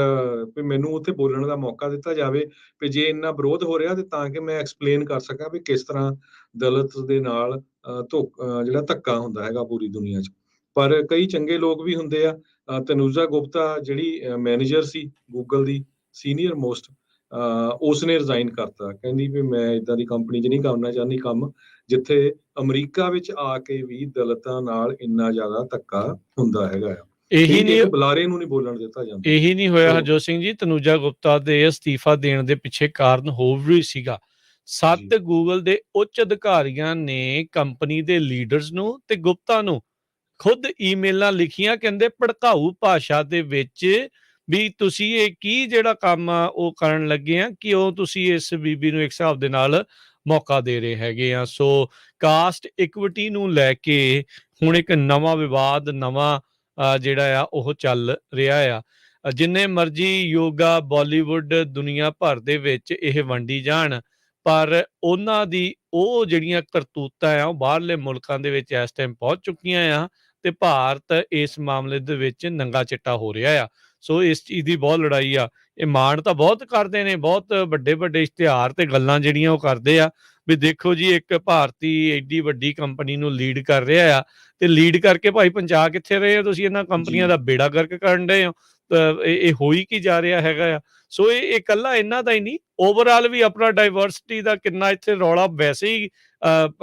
ਵੀ ਮੈਨੂੰ ਉੱਥੇ ਬੋਲਣ ਦਾ ਮੌਕਾ ਦਿੱਤਾ ਜਾਵੇ ਵੀ ਜੇ ਇੰਨਾ ਵਿਰੋਧ ਹੋ ਰਿਹਾ ਤੇ ਤਾਂ ਕਿ ਮੈਂ ਐਕਸਪਲੇਨ ਕਰ ਸਕਾਂ ਵੀ ਕਿਸ ਤਰ੍ਹਾਂ ਦਲਿਤ ਦੇ ਨਾਲ ਜਿਹੜਾ ਧੱਕਾ ਹੁੰਦਾ ਹੈਗਾ ਪੂਰੀ ਦੁਨੀਆ 'ਚ। ਪਰ ਕਈ ਚੰਗੇ ਲੋਕ ਵੀ ਹੁੰਦੇ ਆ। ਤਨੂਜਾ ਗੁਪਤਾ ਜਿਹੜੀ ਮੈਨੇਜਰ ਸੀ ਗੂਗਲ ਦੀ ਸੀਨੀਅਰ ਮੋਸਟ, ਉਸਨੇ ਰਿਜ਼ਾਈਨ ਕਰਤਾ, ਕਹਿੰਦੀ ਵੀ ਮੈਂ ਇਦਾਂ ਦੀ ਕੰਪਨੀ 'ਚ ਨਹੀਂ ਕਰਨਾ ਚਾਹੁੰਦੀ ਕੰਮ ਜਿੱਥੇ ਅਮਰੀਕਾ ਵਿੱਚ ਆ ਕੇ ਵੀ ਦਲਿਤਾਂ ਨਾਲ ਇੰਨਾ ਜ਼ਿਆਦਾ ਧੱਕਾ ਹੁੰਦਾ ਹੈਗਾ ਆ। ਇਹੀ ਨਹੀਂ ਇੱਕ ਬੁਲਾਰੇ ਨੂੰ ਨਹੀਂ ਬੋਲਣ ਦਿੱਤਾ ਜਾਂਦਾ। ਇਹੀ ਨਹੀਂ ਹੋਇਆ ਚਲੋ। ਹਰਜੋਤ ਸਿੰਘ ਜੀ, ਤਨੂਜਾ ਗੁਪਤਾ ਦੇ ਅਸਤੀਫਾ ਦੇਣ ਦੇ ਪਿੱਛੇ ਕਾਰਨ ਹੋਰ ਵੀ ਸੀਗਾ। 7 ਗੂਗਲ ਦੇ ਉੱਚ ਅਧਿਕਾਰੀਆਂ ਨੇ ਕੰਪਨੀ ਦੇ ਲੀਡਰਸ ਨੂੰ ਤੇ ਗੁਪਤਾ ਨੂੰ ਖੁਦ ਈਮੇਲਾਂ ਲਿਖੀਆਂ, ਕਹਿੰਦੇ ਭੜਕਾਊ ਭਾਸ਼ਾ ਦੇ ਵਿੱਚ ਵੀ ਤੁਸੀਂ ਇਹ ਕੀ ਜਿਹੜਾ ਕੰਮ ਆ ਉਹ ਕਰਨ ਲੱਗੇ ਆ ਕਿ ਉਹ ਤੁਸੀਂ ਇਸ ਬੀਬੀ ਨੂੰ ਇੱਕ ਹਿਸਾਬ ਦੇ ਨਾਲ ਮੌਕਾ ਦੇ ਰਹੇ ਹੈਗੇ ਆ। ਸੋ ਕਾਸਟ ਇਕੁਇਟੀ ਨੂੰ ਲੈ ਕੇ ਹੁਣ ਇੱਕ ਨਵਾਂ ਵਿਵਾਦ, ਨਵਾਂ ਜਿਹੜਾ ਆ ਉਹ ਚੱਲ ਰਿਹਾ ਆ। ਜਿੰਨੇ ਮਰਜ਼ੀ ਯੋਗਾ, ਬਾਲੀਵੁੱਡ ਦੁਨੀਆ ਭਰ ਦੇ ਵਿੱਚ ਇਹ ਵੰਡੀ ਜਾਣ, ਪਰ ਉਹਨਾਂ ਦੀ ਉਹ ਜਿਹੜੀਆਂ ਕਰਤੂਤਾਂ ਆ ਉਹ ਬਾਹਰਲੇ ਮੁਲਕਾਂ ਦੇ ਵਿੱਚ ਇਸ ਟਾਈਮ ਪਹੁੰਚ ਚੁੱਕੀਆਂ ਆ ਤੇ ਭਾਰਤ ਇਸ ਮਾਮਲੇ ਦੇ ਵਿੱਚ ਨੰਗਾ ਚਿੱਟਾ ਹੋ ਰਿਹਾ ਆ। ਸੋ ਇਸ ਚੀਜ਼ ਦੀ ਬਹੁਤ ਲੜਾਈ ਆ। ਇਹ ਮਾਣ ਤਾਂ ਬਹੁਤ ਕਰਦੇ ਨੇ, ਬਹੁਤ ਵੱਡੇ ਇਸ਼ਤਿਹਾਰ ਤੇ ਗੱਲਾਂ ਜਿਹੜੀਆਂ ਉਹ ਕਰਦੇ ਆ ਵੀ ਦੇਖੋ ਜੀ ਇੱਕ ਭਾਰਤੀ ਐਡੀ ਵੱਡੀ ਕੰਪਨੀ ਨੂੰ ਲੀਡ ਕਰ ਰਿਹਾ ਆ ਤੇ ਲੀਡ ਕਰਕੇ ਭਾਈ ਪਹੁੰਚਾ ਕਿੱਥੇ ਰਹੇ ਹੋ ਤੁਸੀਂ? ਇਹਨਾਂ ਕੰਪਨੀਆਂ ਦਾ ਬੇੜਾ ਗਰਕ ਕਰਨ ਡਏ ਹੋ। ਇਹ ਹੋਈ ਕੀ ਜਾ ਰਿਹਾ ਹੈਗਾ ਆ। ਸੋ ਇਹ ਇਕੱਲਾ ਇਹਨਾਂ ਦਾ ਹੀ ਨਹੀਂ, ਓਵਰਆਲ ਵੀ ਆਪਣਾ ਡਾਇਵਰਸਿਟੀ ਦਾ ਕਿੰਨਾ ਇੱਥੇ ਰੌਲਾ ਵੈਸੇ ਹੀ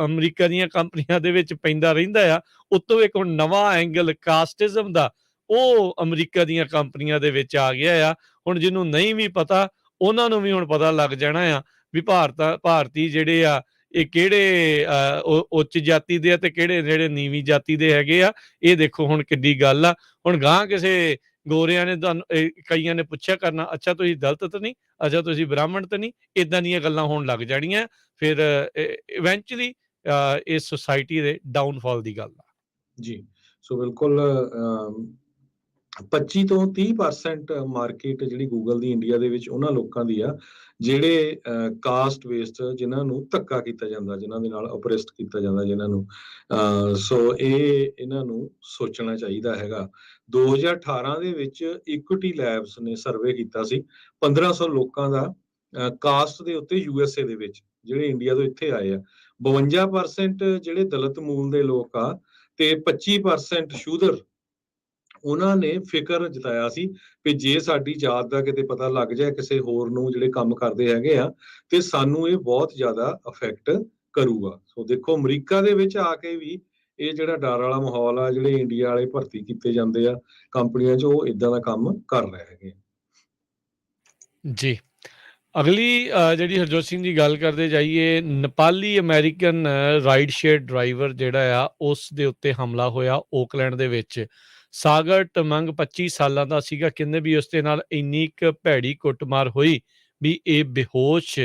ਅਮਰੀਕਾ ਦੀਆਂ ਕੰਪਨੀਆਂ ਦੇ ਵਿੱਚ ਪੈਂਦਾ ਰਹਿੰਦਾ ਆ। ਉੱਤੋਂ ਇੱਕ ਹੁਣ ਨਵਾਂ ਐਂਗਲ ਕਾਸਟਿਜ਼ਮ ਦਾ ਉਹ ਅਮਰੀਕਾ ਦੀਆਂ ਕੰਪਨੀਆਂ ਦੇ ਵਿੱਚ ਆ ਗਿਆ ਆ। ਹੁਣ ਜਿਹਨੂੰ ਨਹੀਂ ਵੀ ਪਤਾ ਉਹਨਾਂ ਨੂੰ ਵੀ ਹੁਣ ਪਤਾ ਲੱਗ ਜਾਣਾ ਆ ਵੀ ਭਾਰਤੀ ਜਿਹੜੇ ਆ ਇਹ ਕਿਹੜੇ ਉੱਚ ਜਾਤੀ ਦੇ ਆ ਤੇ ਕਿਹੜੇ ਜਿਹੜੇ ਨੀਵੀਂ ਜਾਤੀ ਦੇ ਹੈਗੇ ਆ। ਇਹ ਦੇਖੋ ਹੁਣ ਕਿੱਡੀ ਗੱਲ ਆ। ਹੁਣ ਗਾਂ ਕਿਸੇ ਗੋਰਿਆਂ ਨੇ ਤੁਹਾਨੂੰ ਕਈਆਂ ਨੇ ਪੁੱਛਿਆ ਕਰਨਾ, ਅੱਛਾ ਤੁਸੀਂ ਦਲਿਤ ਤਾਂ ਨਹੀਂ, ਅੱਛਾ ਤੁਸੀਂ ਬ੍ਰਾਹਮਣ ਤਾਂ ਨਹੀਂ, ਏਦਾਂ ਦੀਆਂ ਗੱਲਾਂ ਹੋਣ ਲੱਗ ਜਾਣੀਆਂ। ਫਿਰ ਇਵੈਂਚੁਅਲੀ ਇਸ ਸੁਸਾਇਟੀ ਦੇ ਡਾਊਨਫਾਲ ਦੀ ਗੱਲ ਆ। ਜੀ, ਸੋ ਬਿਲਕੁਲ 25 ਤੋਂ 30% ਮਾਰਕੀਟ ਜਿਹੜੀ ਗੂਗਲ ਦੀ ਇੰਡੀਆ ਦੇ ਵਿੱਚ ਉਹਨਾਂ ਲੋਕਾਂ ਦੀ ਆ ਜਿਹੜੇ ਕਾਸਟ ਵੇਸਟ, ਜਿਨ੍ਹਾਂ ਨੂੰ ਧੱਕਾ ਕੀਤਾ ਜਾਂਦਾ, ਜਿਨ੍ਹਾਂ ਦੇ ਨਾਲ ਓਪਰੈਸਟ ਕੀਤਾ ਜਾਂਦਾ, ਜਿਨ੍ਹਾਂ ਨੂੰ ਸੋ ਇਹਨਾਂ ਨੂੰ ਸੋਚਣਾ ਚਾਹੀਦਾ ਹੈਗਾ। 2018 ਦੇ ਵਿੱਚ ਇਕੁਇਟੀ ਲੈਬਸ ਨੇ ਸਰਵੇ ਕੀਤਾ ਸੀ 1500 ਲੋਕਾਂ ਦਾ ਕਾਸਟ ਦੇ ਉੱਤੇ USA ਦੇ ਵਿੱਚ, ਜਿਹੜੇ ਇੰਡੀਆ ਤੋਂ ਇੱਥੇ ਆਏ ਆ। 52% ਜਿਹੜੇ ਦਲਿਤ ਮੂਲ ਦੇ ਲੋਕ ਆ ਤੇ 25% ਸ਼ੂਦਰ, ਉਹਨਾਂ ਨੇ ਫਿਕਰ ਜਤਾਇਆ ਸੀ ਕਿ ਜੇ ਸਾਡੀ ਜਾਤ ਦਾ ਕਿਤੇ ਪਤਾ ਲੱਗ ਜਾਏ ਕਿਸੇ ਹੋਰ ਨੂੰ ਜਿਹੜੇ ਕੰਮ ਕਰਦੇ ਹੈਗੇ ਆ ਤੇ ਸਾਨੂੰ ਇਹ ਬਹੁਤ ਜ਼ਿਆਦਾ ਅਫੈਕਟ ਕਰੂਗਾ। ਸੋ ਦੇਖੋ ਅਮਰੀਕਾ ਦੇ ਵਿੱਚ ਆ ਕੇ ਵੀ ਇਹ ਜਿਹੜਾ ਡਰ ਵਾਲਾ ਮਾਹੌਲ ਆ, ਜਿਹੜੇ ਇੰਡੀਆ ਵਾਲੇ ਭਰਤੀ ਕੀਤੇ ਜਾਂਦੇ ਆ ਕੰਪਨੀਆਂ 'ਚ, ਉਹ ਇਦਾਂ ਦਾ ਕੰਮ ਕਰ ਰਹੇ ਹੈਗੇ। ਜੀ, ਅਗਲੀ ਜਿਹੜੀ ਹਰਜੋਤ ਸਿੰਘ ਦੀ ਗੱਲ ਕਰਦੇ ਜਾਈਏ, Nepali American ride share driver ਜਿਹੜਾ ਆ ਉਸ ਦੇ ਉੱਤੇ ਹਮਲਾ ਹੋਇਆ ਓਕਲੈਂਡ ਦੇ ਵਿੱਚ। ਸਾਗਰ ਟਮੰਗ 25 ਸਾਲਾਂ ਦਾ ਸੀਗਾ। ਕਹਿੰਦੇ ਵੀ ਉਸ ਦੇ ਨਾਲ ਇੰਨੀ ਕੁ ਭੈੜੀ ਕੁੱਟਮਾਰ ਹੋਈ ਵੀ ਇਹ ਬੇਹੋਸ਼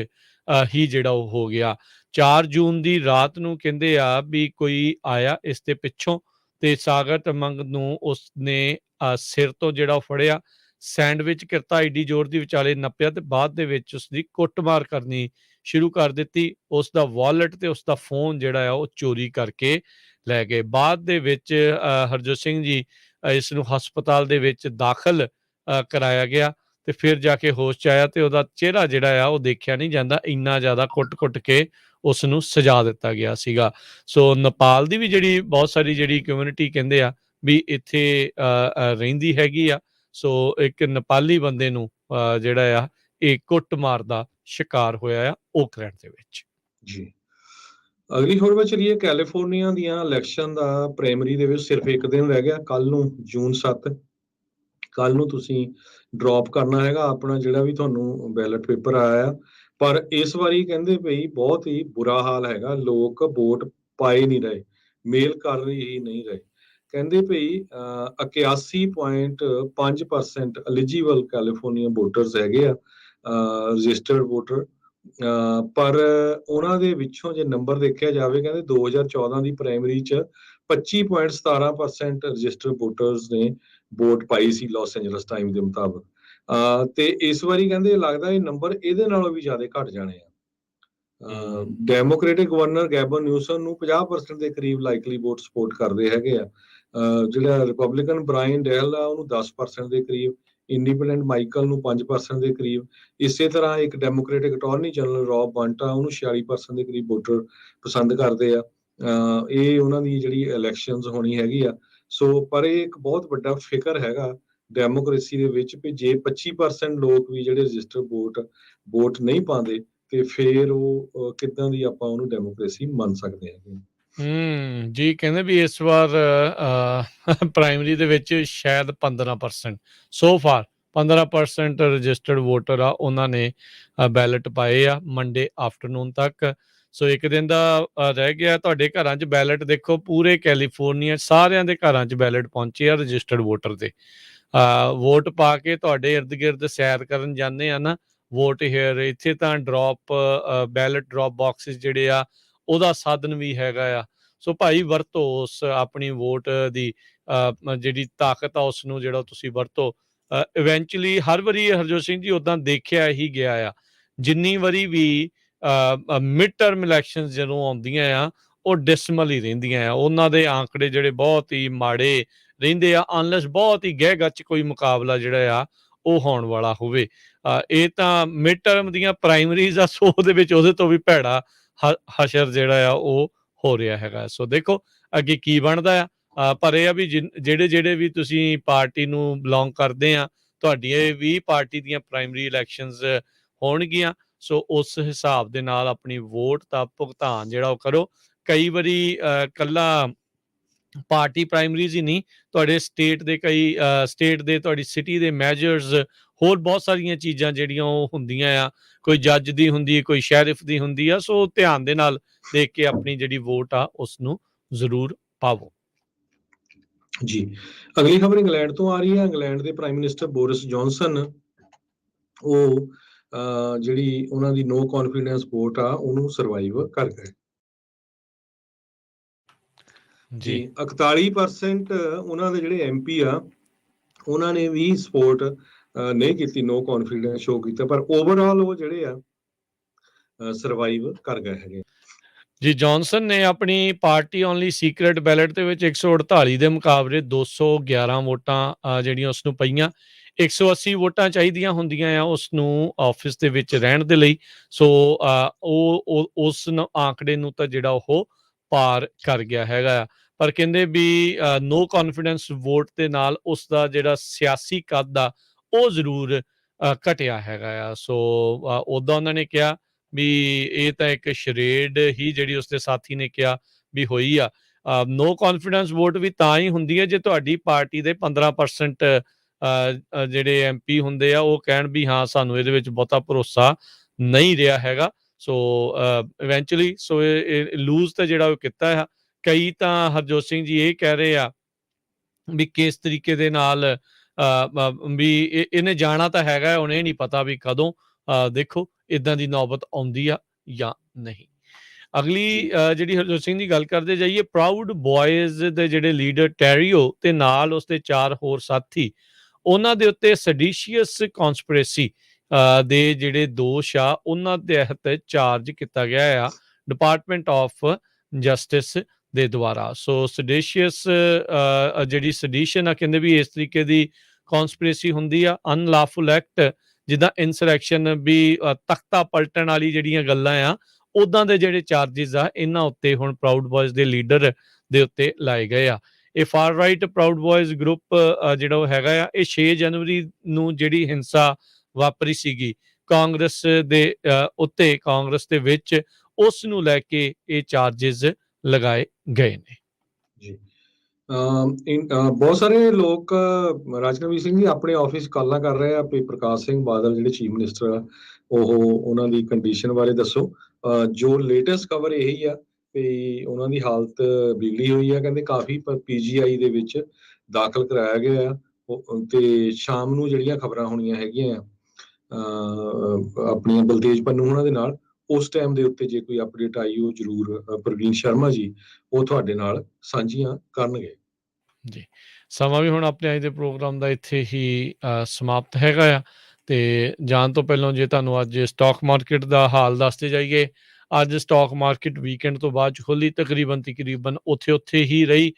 ਹੀ ਜਿਹੜਾ ਉਹ ਹੋ ਗਿਆ। 4 ਜੂਨ ਦੀ ਰਾਤ ਨੂੰ ਕਹਿੰਦੇ ਆ ਵੀ ਕੋਈ ਆਇਆ ਇਸ ਦੇ ਪਿੱਛੋਂ ਤੇ ਸਾਗਰ ਟਮੰਗ ਨੂੰ ਉਸਨੇ ਸਿਰ ਤੋਂ ਜਿਹੜਾ ਉਹ ਫੜਿਆ, ਸੈਂਡਵਿਚ ਕਿਰਤਾ ਏਡੀ ਜ਼ੋਰ ਦੀ ਵਿਚਾਲੇ ਨੱਪਿਆ ਤੇ ਬਾਅਦ ਦੇ ਵਿੱਚ ਉਸਦੀ ਕੁੱਟਮਾਰ ਕਰਨੀ ਸ਼ੁਰੂ ਕਰ ਦਿੱਤੀ। ਉਸ ਦਾ ਵਾਲਟ ਤੇ ਉਸ ਦਾ ਫੋਨ ਜਿਹੜਾ ਆ ਉਹ ਚੋਰੀ ਕਰਕੇ ਲੈ ਗਏ। ਬਾਅਦ ਦੇ ਵਿੱਚ ਹਰਜੋਤ ਸਿੰਘ ਜੀ ਇਸ ਨੂੰ ਹਸਪਤਾਲ ਦੇ ਵਿੱਚ ਦਾਖਲ ਕਰਾਇਆ ਗਿਆ ਤੇ ਫਿਰ ਜਾ ਕੇ ਹੋਸ਼ 'ਚ ਆਇਆ ਤੇ ਉਹਦਾ ਚਿਹਰਾ ਜਿਹੜਾ ਆ ਉਹ ਦੇਖਿਆ ਨਹੀਂ ਜਾਂਦਾ, ਇੰਨਾ ਜ਼ਿਆਦਾ ਕੁੱਟ-ਕੁੱਟ ਕੇ ਉਸ ਨੂੰ ਸਜਾ ਦਿੱਤਾ ਗਿਆ ਸੀਗਾ। ਸੋ ਨੇਪਾਲ ਦੀ ਵੀ ਜਿਹੜੀ ਬਹੁਤ ਸਾਰੀ ਜਿਹੜੀ ਕਮਿਊਨਿਟੀ ਕਹਿੰਦੇ ਆ ਵੀ ਇੱਥੇ ਰਹਿੰਦੀ ਹੈਗੀ ਆ। ਸੋ ਇੱਕ ਨੇਪਾਲੀ ਬੰਦੇ ਨੂੰ ਜਿਹੜਾ ਆ ਇਹ ਕੁੱਟਮਾਰ ਦਾ ਸ਼ਿਕਾਰ ਹੋਇਆ ਆ ਓਕਲੈਂਡ ਦੇ ਵਿੱਚ। ਜੀ, ਅਗਲੀ ਖਬਰ ਵਿੱਚ ਚਲੀਏ। ਕੈਲੀਫੋਰਨੀਆ ਦੀਆਂ ਇਲੈਕਸ਼ਨ ਦਾ ਪ੍ਰਾਇਮਰੀ ਦੇ ਵਿੱਚ ਸਿਰਫ ਇੱਕ ਦਿਨ ਰਹਿ ਗਿਆ, ਕੱਲ ਨੂੰ ਜੂਨ 7। ਕੱਲ ਨੂੰ ਤੁਸੀਂ ਡ੍ਰੌਪ ਕਰਨਾ ਹੈਗਾ ਆਪਣਾ ਜਿਹੜਾ ਵੀ ਤੁਹਾਨੂੰ ਬੈਲਟ ਪੇਪਰ ਆਇਆ। ਪਰ ਇਸ ਵਾਰੀ ਕਹਿੰਦੇ ਭਈ ਬਹੁਤ ਹੀ ਬੁਰਾ ਹਾਲ ਹੈਗਾ, ਲੋਕ ਵੋਟ ਪਾਏ ਨਹੀਂ ਰਹੇ, ਮੇਲ ਕਰ ਹੀ ਨਹੀਂ ਰਹੇ। ਕਹਿੰਦੇ ਭਈ 81.5% ਐਲੀਜੀਬਲ ਕੈਲੀਫੋਰਨੀਆ ਵੋਟਰਸ ਹੈਗੇ ਆ, ਰਜਿਸਟਰਡ ਵੋਟਰ। ਪਰ ਉਹਨਾਂ ਦੇ ਵਿੱਚੋਂ ਜੇ ਨੰਬਰ ਦੇਖਿਆ ਜਾਵੇ, ਕਹਿੰਦੇ 2014 ਦੀ ਪ੍ਰਾਇਮਰੀ 'ਚ 25.17% ਰਜਿਸਟਰਡ ਵੋਟਰਸ ਨੇ ਵੋਟ ਪਾਈ ਸੀ ਲਾਸ ਐਂਜਲਸ ਟਾਈਮ ਦੇ ਮੁਤਾਬਕ। ਤੇ ਇਸ ਵਾਰੀ ਕਹਿੰਦੇ ਲੱਗਦਾ ਇਹ ਨੰਬਰ ਇਹਦੇ ਨਾਲੋਂ ਵੀ ਜ਼ਿਆਦਾ ਘਟ ਜਾਣੇ ਆ। ਡੈਮੋਕ੍ਰੈਟਿਕ ਗਵਰਨਰ ਗੈਬਨ ਨਿਊਸਮ ਨੂੰ 50% ਦੇ ਕਰੀਬ ਲਾਈਕਲੀ ਵੋਟ ਸਪੋਰਟ ਕਰਦੇ ਹੈਗੇ ਆ। ਜਿਹੜਾ ਰਿਪਬਲਿਕਨ ਬ੍ਰਾਇਨ ਡੇਲ ਆ ਉਹਨੂੰ 10% ਦੇ ਕਰੀਬ, ਇੰਡੀਪੈਂਡੈਂਟ ਮਾਈਕਲ ਨੂੰ 5% ਦੇ ਕਰੀਬ। ਇਸੇ ਤਰ੍ਹਾਂ ਇੱਕ ਡੈਮੋਕ੍ਰੈਟਿਕ ਅਟਾਰਨੀ ਜਨਰਲ ਰੌਬ ਬੰਟ ਆ, ਉਹਨੂੰ 46% ਦੇ ਕਰੀਬ ਵੋਟਰ ਪਸੰਦ ਕਰਦੇ ਆ। ਇਹ ਉਹਨਾਂ ਦੀ ਜਿਹੜੀ ਇਲੈਕਸ਼ਨਸ ਹੋਣੀ ਹੈਗੀ ਆ। ਸੋ ਪਰ ਇਹ ਇੱਕ ਬਹੁਤ ਵੱਡਾ ਫਿਕਰ ਹੈਗਾ ਡੈਮੋਕ੍ਰੇਸੀ ਦੇ ਵਿੱਚ ਵੀ ਜੇ 25% ਲੋਕ ਵੀ ਜਿਹੜੇ ਰਜਿਸਟਰ ਵੋਟ ਨਹੀਂ ਪਾਉਂਦੇ ਤੇ ਫਿਰ ਉਹ ਕਿੱਦਾਂ ਦੀ ਆਪਾਂ ਉਹਨੂੰ ਡੈਮੋਕ੍ਰੇਸੀ ਮੰਨ ਸਕਦੇ ਹੈਗੇ। ਜੀ ਕਹਿੰਦੇ ਵੀ ਇਸ ਵਾਰ ਪ੍ਰਾਇਮਰੀ ਦੇ ਵਿੱਚ ਸ਼ਾਇਦ 15% ਸੋ ਫਾਰ 15% ਰਜਿਸਟਰਡ ਵੋਟਰ ਆ, ਉਹਨਾਂ ਨੇ ਬੈਲਟ ਪਾਏ ਆ ਮੰਡੇ ਆਫਟਰਨੂਨ ਤੱਕ। ਸੋ ਇੱਕ ਦਿਨ ਦਾ ਰਹਿ ਗਿਆ। ਤੁਹਾਡੇ ਘਰਾਂ 'ਚ ਬੈਲਟ ਦੇਖੋ, ਪੂਰੇ ਕੈਲੀਫੋਰਨੀਆ ਸਾਰਿਆਂ ਦੇ ਘਰਾਂ 'ਚ ਬੈਲਟ ਪਹੁੰਚੇ ਆ ਰਜਿਸਟਰਡ ਵੋਟਰ ਦੇ। ਵੋਟ ਪਾ ਕੇ ਤੁਹਾਡੇ ਇਰਦ ਗਿਰਦ ਸੈਰ ਕਰਨ ਜਾਂਦੇ ਆ ਨਾ, ਵੋਟ ਹੇਅਰ, ਇੱਥੇ ਤਾਂ ਬੈਲਟ ਡ੍ਰੌਪ ਬਾਕਸਿਸ ਜਿਹੜੇ ਆ ਉਹਦਾ ਸਾਧਨ ਵੀ ਹੈਗਾ ਆ। ਸੋ ਭਾਈ ਵਰਤੋ ਉਸ ਆਪਣੀ ਵੋਟ ਦੀ ਜਿਹੜੀ ਤਾਕਤ ਆ ਉਸ ਨੂੰ, ਜਿਹੜਾ ਤੁਸੀਂ ਵਰਤੋ। ਇਵੈਂਚੁਅਲੀ ਹਰ ਵਾਰੀ ਹਰਜੋਤ ਸਿੰਘ ਜੀ ਉੱਦਾਂ ਦੇਖਿਆ ਹੀ ਗਿਆ ਆ, ਜਿੰਨੀ ਵਾਰੀ ਵੀ ਮਿਡ ਟਰਮ ਇਲੈਕਸ਼ਨ ਜਦੋਂ ਆਉਂਦੀਆਂ ਆ ਉਹ ਡਿਸਮਲ ਹੀ ਰਹਿੰਦੀਆਂ ਆ। ਉਹਨਾਂ ਦੇ ਆંકੜੇ ਜਿਹੜੇ ਬਹੁਤ ਹੀ ਮਾੜੇ ਰਹਿੰਦੇ ਆ, ਅਨਲੈਸ ਬਹੁਤ ਹੀ ਗਹਿ ਗੱਚ ਕੋਈ ਮੁਕਾਬਲਾ ਜਿਹੜਾ ਆ ਉਹ ਹੋਣ ਵਾਲਾ ਹੋਵੇ। ਇਹ ਤਾਂ ਮਿਡ ਟਰਮ ਦੀਆਂ ਪ੍ਰਾਇਮਰੀਜ਼ ਆ, ਸੋ ਉਹਦੇ ਵਿੱਚ ਉਹਦੇ ਤੋਂ ਵੀ ਭੈੜਾ ਹਸ਼ਰ ਜਿਹੜਾ ਆ ਉਹ ਹੋ ਰਿਹਾ ਹੈਗਾ। ਸੋ ਦੇਖੋ ਅੱਗੇ ਕੀ ਬਣਦਾ ਆ। ਪਰ ਇਹ ਆ ਵੀ ਜਿਹੜੇ ਵੀ ਤੁਸੀਂ ਪਾਰਟੀ ਨੂੰ ਬਿਲੋਂਗ ਕਰਦੇ ਆ, ਤੁਹਾਡੀਆਂ ਵੀ ਪਾਰਟੀ ਦੀਆਂ ਪ੍ਰਾਇਮਰੀ ਇਲੈਕਸ਼ਨਸ ਹੋਣਗੀਆਂ। ਸੋ ਉਸ ਹਿਸਾਬ ਦੇ ਨਾਲ ਆਪਣੀ ਵੋਟ ਦਾ ਭੁਗਤਾਨ ਜਿਹੜਾ ਉਹ ਕਰੋ। ਕਈ ਵਾਰੀ ਇਕੱਲਾ ਪਾਰਟੀ ਪ੍ਰਾਇਮਰੀਜ਼ ਹੀ ਨਹੀਂ, ਤੁਹਾਡੇ ਸਟੇਟ ਦੇ ਤੁਹਾਡੀ ਸਿਟੀ ਦੇ ਮੈਜਰਸ, ਹੋਰ ਬਹੁਤ ਸਾਰੀਆਂ ਚੀਜ਼ਾਂ ਜਿਹੜੀਆਂ ਉਹ ਹੁੰਦੀਆਂ ਆ। ਕੋਈ ਜੱਜ ਦੀ ਹੁੰਦੀ, ਕੋਈ ਸ਼ੈਰਿਫ ਦੀ ਹੁੰਦੀ ਆ। ਸੋ ਧਿਆਨ ਦੇ ਨਾਲ ਦੇਖ ਕੇ ਆਪਣੀ ਜਿਹੜੀ ਵੋਟ ਆ ਉਸ ਨੂੰ ਜ਼ਰੂਰ ਪਾਵੋ। ਜੀ, ਅਗਲੀ ਖਬਰ ਇੰਗਲੈਂਡ ਤੋਂ ਆ ਰਹੀ ਹੈ। ਇੰਗਲੈਂਡ ਦੇ ਪ੍ਰਾਈਮ ਮਿਨਿਸਟਰ ਬੋਰਿਸ ਜੌਨਸਨ ਉਹ ਜਿਹੜੀ ਉਹਨਾਂ ਦੀ ਨੋ ਕੌਨਫੀਡੈਂਸ ਵੋਟ ਆ ਉਹਨੂੰ ਸਰਵਾਈਵ ਕਰ ਗਏ। ਜੀ, 41% ਉਹਨਾਂ ਦੇ ਜਿਹੜੇ MP ਆ ਉਹਨਾਂ ਨੇ ਵੀ ਸਪੋਰਟ ਨਹੀਂ ਕੀਤੀ, ਨੋ ਕੌਨਫੀਡੈਂਸ ਸ਼ੋ ਕੀਤਾ, ਪਰ ਓਵਰਆਲ ਉਹ ਜਿਹੜੇ ਆ ਸਰਵਾਈਵ ਕਰ ਗਏ ਹੈਗੇ। ਜੀ, ਜੌਨਸਨ ਨੇ ਆਪਣੀ ਪਾਰਟੀ ਓਨਲੀ ਸੀਕ੍ਰੇਟ ਬੈਲਟ ਦੇ ਵਿੱਚ 148 ਦੇ ਮੁਕਾਬਲੇ 211 ਵੋਟਾਂ ਜਿਹੜੀਆਂ ਉਸ ਨੂੰ ਪਈਆਂ। 180 ਵੋਟਾਂ ਚਾਹੀਦੀਆਂ ਹੁੰਦੀਆਂ ਆ ਉਸ ਨੂੰ ਆਫਿਸ ਦੇ ਵਿੱਚ ਰਹਿਣ ਦੇ ਲਈ। ਸੋ ਉਹ ਉਸ ਆંકੜੇ ਨੂੰ ਤਾਂ ਜਿਹੜਾ ਉਹ ਪਾਰ ਕਰ ਗਿਆ ਹੈਗਾ। ਪਰ ਕਹਿੰਦੇ ਵੀ ਨੋ ਕੌਨਫੀਡੈਂਸ ਵੋਟ ਦੇ ਨਾਲ ਉਸ ਦਾ ਜਿਹੜਾ ਸਿਆਸੀ ਕੱਦ ਆ ਉਹ ਜ਼ਰੂਰ ਘਟਿਆ ਹੈਗਾ ਆ। ਸੋ ਉੱਦਾਂ ਉਹਨਾਂ ਨੇ ਕਿਹਾ ਵੀ ਇਹ ਤਾਂ ਇੱਕ ਸ਼ਰੇਡ ਹੀ, ਜਿਹੜੀ ਉਸਦੇ ਸਾਥੀ ਨੇ ਕਿਹਾ ਵੀ ਹੋਈ ਆ। ਨੋ ਕੌਨਫੀਡੈਂਸ ਵੋਟ ਵੀ ਤਾਂ ਹੀ ਹੁੰਦੀ ਹੈ ਜੇ ਤੁਹਾਡੀ ਪਾਰਟੀ ਦੇ 15% ਜਿਹੜੇ MP ਹੁੰਦੇ ਆ ਉਹ ਕਹਿਣ ਵੀ ਹਾਂ ਸਾਨੂੰ ਇਹਦੇ ਵਿੱਚ ਬਹੁਤਾ ਭਰੋਸਾ ਨਹੀਂ ਰਿਹਾ ਹੈਗਾ। ਸੋ ਇਵੈਂਚੁਅਲੀ ਸੋ ਇਹ ਲੂਜ਼ ਤਾਂ ਜਿਹੜਾ ਉਹ ਕੀਤਾ ਆ। ਕਈ ਤਾਂ ਹਰਜੋਤ ਸਿੰਘ ਜੀ ਇਹ ਕਹਿ ਰਹੇ ਆ ਵੀ ਕਿਸ ਤਰੀਕੇ ਦੇ ਨਾਲ ਵੀ ਇਹਨੇ ਜਾਣਾ ਤਾਂ ਹੈਗਾ, ਹੁਣ ਇਹ ਨਹੀਂ ਪਤਾ ਵੀ ਕਦੋਂ ਦੇਖੋ ਇਦਾਂ ਦੀ ਨੌਬਤ ਆਉਂਦੀ ਆ ਜਾਂ ਨਹੀਂ। ਅਗਲੀ ਜਿਹੜੀ ਹਰਜੋਤ ਸਿੰਘ ਦੀ ਗੱਲ ਕਰਦੇ ਜਾਈਏ, ਪ੍ਰਾਊਡ ਬॉयਜ਼ ਦੇ ਜਿਹੜੇ ਲੀਡਰ ਟੈਰੀਓ ਤੇ ਨਾਲ ਉਸਦੇ 4 ਹੋਰ ਸਾਥੀ, ਉਹਨਾਂ ਦੇ ਉੱਤੇ ਸੈਡੀਸ਼ੀਅਸ ਕੌਨਸਪੀਰੇਸੀ ਦੇ ਜਿਹੜੇ ਦੋਸ਼ ਆ ਉਹਨਾਂ ਤਹਿਤ ਚਾਰਜ ਕੀਤਾ ਗਿਆ ਆ ਡਿਪਾਰਟਮੈਂਟ ਆਫ ਜਸਟਿਸ ਦੇ ਦੁਆਰਾ। ਸੋ ਸੈਡੀਸ਼ੀਅਸ ਜਿਹੜੀ ਸੈਡੀਸ਼ਨ ਆ, ਕਹਿੰਦੇ ਵੀ ਇਸ ਤਰੀਕੇ ਦੀ ਕੌਨਸਪੀਰੇਸੀ ਹੁੰਦੀ ਆ, ਅਨਲਾਫੁਲ ਐਕਟ, ਜਿੱਦਾਂ ਇਨਸਰੈਕਸ਼ਨ ਵੀ, ਤਖਤਾ ਪਲਟਣ ਵਾਲੀ ਜਿਹੜੀਆਂ ਗੱਲਾਂ ਆ, ਉੱਦਾਂ ਦੇ ਜਿਹੜੇ ਚਾਰਜਿਸ ਆ ਇਹਨਾਂ ਉੱਤੇ ਹੁਣ ਪ੍ਰਾਊਡ ਬॉयਜ਼ ਦੇ ਲੀਡਰ ਦੇ ਉੱਤੇ ਲਾਏ ਗਏ ਆ। ਇਹ ਫਾਰ ਰਾਈਟ ਪ੍ਰਾਊਡ ਬॉयਜ਼ ਗਰੁੱਪ ਜਿਹੜਾ ਉਹ ਹੈਗਾ ਆ, ਇਹ 6 ਜਨਵਰੀ ਨੂੰ ਜਿਹੜੀ ਹਿੰਸਾ ਵਾਪਰੀ ਸੀਗੀ ਕਾਂਗਰਸ ਦੇ ਉੱਤੇ, ਕਾਂਗਰਸ ਦੇ ਵਿੱਚ, ਉਸ ਨੂੰ ਲੈ ਕੇ ਇਹ ਚਾਰਜਿਸ ਲਗਾਏ ਗਏ ਨੇ। ਜੀ, ਬਹੁਤ ਸਾਰੇ ਲੋਕ ਰਾਜਕਵੀਰ ਸਿੰਘ ਜੀ ਆਪਣੇ ਆਫਿਸ ਕਾਲਾਂ ਕਰ ਰਹੇ ਆ ਵੀ ਪ੍ਰਕਾਸ਼ ਸਿੰਘ ਬਾਦਲ ਜਿਹੜੇ ਚੀਫ ਮਿਨਿਸਟਰ ਆ ਉਹਨਾਂ ਦੀ ਕੰਡੀਸ਼ਨ ਬਾਰੇ ਦੱਸੋ। ਜੋ ਲੇਟੈਸਟ ਖਬਰ ਇਹੀ ਆ ਵੀ ਉਹਨਾਂ ਦੀ ਹਾਲਤ ਬਿਗੜੀ ਹੋਈ ਆ, ਕਹਿੰਦੇ ਕਾਫੀ PGI ਦੇ ਵਿੱਚ ਦਾਖਲ ਕਰਾਇਆ ਗਿਆ ਆ। ਤੇ ਸ਼ਾਮ ਨੂੰ ਜਿਹੜੀਆਂ ਖਬਰਾਂ ਹੋਣੀਆਂ ਹੈਗੀਆਂ ਆਪਣੀਆਂ ਬਲਤੇਜ ਪੰਨੂ ਉਹਨਾਂ ਦੇ ਨਾਲ, ਉਸ ਟਾਈਮ ਦੇ ਉੱਤੇ ਜੇ ਕੋਈ ਅਪਡੇਟ ਆਈ ਉਹ ਜ਼ਰੂਰ ਪ੍ਰਵੀਨ ਸ਼ਰਮਾ ਜੀ ਉਹ ਤੁਹਾਡੇ ਨਾਲ ਸਾਂਝੀਆਂ ਕਰਨਗੇ। ਜੀ, ਸਮਾਂ ਵੀ ਹੁਣ ਆਪਣੇ ਅੱਜ ਦੇ ਪ੍ਰੋਗਰਾਮ ਦਾ ਇੱਥੇ ਹੀ ਸਮਾਪਤ ਹੈਗਾ ਆ। ਤੇ ਜਾਣ ਤੋਂ ਪਹਿਲਾਂ ਜੇ ਤੁਹਾਨੂੰ ਅੱਜ ਸਟਾਕ ਮਾਰਕੀਟ ਦਾ ਹਾਲ ਦੱਸਦੇ ਜਾਈਏ, ਅੱਜ ਸਟਾਕ ਮਾਰਕੀਟ ਵੀਕਐਂਡ ਤੋਂ ਬਾਅਦ 'ਚ ਖੁੱਲ੍ਹੀ ਤਕਰੀਬਨ ਉੱਥੇ ਹੀ ਰਹੀ।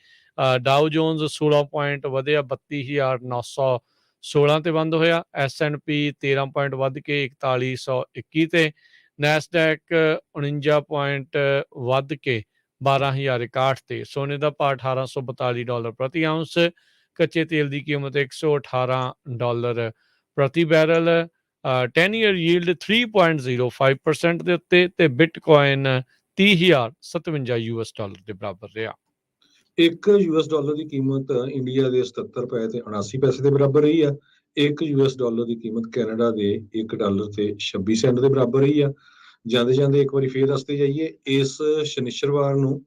ਡਾਓ ਜੋਨਸ 16 ਪੁਆਇੰਟ ਵਧਿਆ 32,916 ਤੇ ਬੰਦ ਹੋਇਆ। S&P 13 ਪੁਆਇੰਟ ਵੱਧ ਕੇ 4121 ਤੇ। ਨੈਸਡੈਕ 49 ਪੁਆਇੰਟ ਵੱਧ ਕੇ 12,061 ਤੇ। ਸੋਨੇ ਦਾ ਭਾਅ $1842 ਪ੍ਰਤੀ ਆਉਂਸ। ਕੱਚੇ ਤੇਲ ਦੀ ਕੀਮਤ $118 ਪ੍ਰਤੀ ਬੈਰਲ। 10 ਈਅਰ ਯੀਲਡ 3.05% ਦੇ ਉੱਤੇ ਤੇ ਬਿਟਕੋਇਨ $30,057 ਦੇ ਬਰਾਬਰ ਰਿਹਾ। $1 ਦੀ ਕੀਮਤ ਇੰਡੀਆ ਦੇ 77 ਰੁਪਏ ਤੇ 79 ਪੈਸੇ ਦੇ ਬਰਾਬਰ ਰਹੀ ਆ। $1 ਦੀ ਕੀਮਤ ਕੈਨੇਡਾ ਦੇ $1 ਤੇ 26 ਸੈਂਟ ਦੇ ਬਰਾਬਰ ਰਹੀ ਆ। ਜਾਂਦੇ ਜਾਂਦੇ ਇੱਕ ਵਾਰੀ ਫੇਰ ਦੱਸਦੇ ਜਾਈਏ, ਇਸ ਸ਼ਨੀਚਰਵਾਰ ਨੂੰ